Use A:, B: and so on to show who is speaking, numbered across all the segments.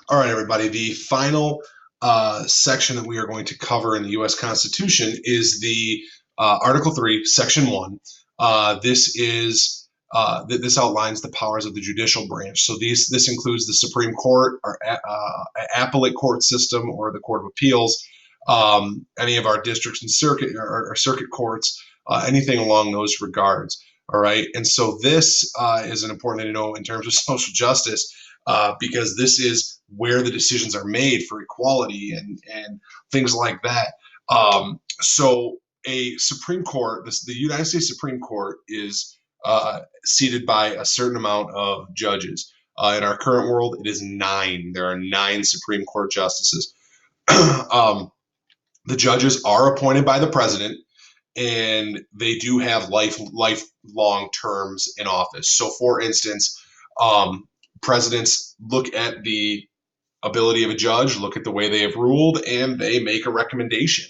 A: All right, everybody. The final section that we are going to cover in the U.S. Constitution is the Article 3, Section 1. This outlines the powers of the judicial branch. So this includes the Supreme Court, our appellate court system, or the Court of Appeals, any of our districts and circuit courts, anything along those regards. All right, and so this is an important thing to know in terms of social justice, because this is where the decisions are made for equality and things like that. So a Supreme Court, the United States Supreme Court is seated by a certain amount of judges. In our current world, it is 9. There are 9 Supreme Court justices. The judges are appointed by the president, and they do have lifelong terms in office. So, for instance, presidents look at the ability of a judge, look at the way they have ruled, and they make a recommendation.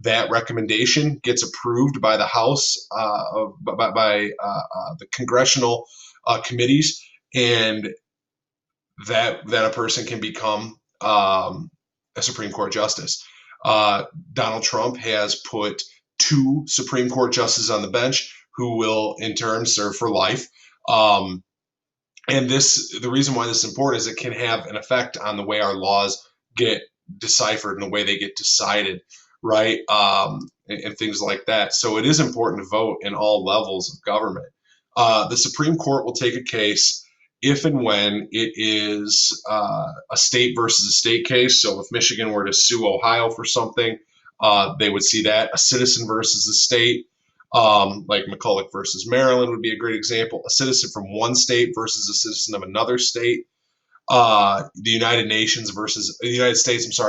A: That recommendation gets approved by the House, by the congressional committees, and that a person can become a Supreme Court justice. Donald Trump has put 2 Supreme Court justices on the bench who will in turn serve for life. And the reason why this is important is it can have an effect on the way our laws get deciphered and the way they get decided, right? And things like that. So it is important to vote in all levels of government. The Supreme Court will take a case if and when it is a state versus a state case. So if Michigan were to sue Ohio for something, they would see that. A citizen versus a state, like McCulloch versus Maryland would be a great example. A citizen from one state versus a citizen of another state. The United States,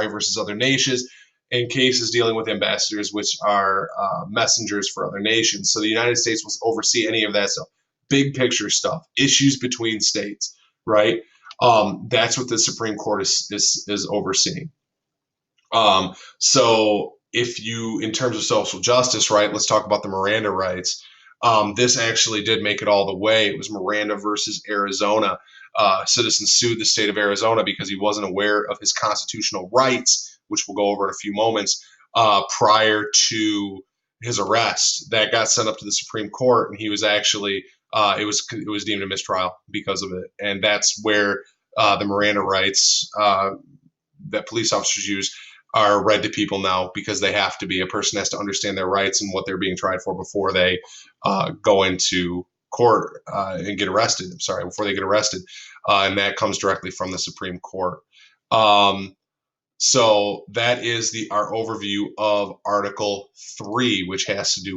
A: versus other nations, in cases dealing with ambassadors, which are messengers for other nations. So the United States will oversee any of that stuff. Big picture stuff, issues between states, right? That's what the Supreme Court is overseeing. So if you, in terms of social justice, right, let's talk about the Miranda rights. This actually did make it all the way. It was Miranda versus Arizona. Citizen sued the state of Arizona because he wasn't aware of his constitutional rights, which we'll go over in a few moments, prior to his arrest. That got sent up to the Supreme Court, and he was actually it was deemed a mistrial because of it. And that's where the Miranda rights that police officers use are read to people now, because they have to be. A person has to understand their rights and what they're being tried for before they go into court and get arrested. Before they get arrested. And that comes directly from the Supreme Court. So that is our overview of Article 3, which has to do with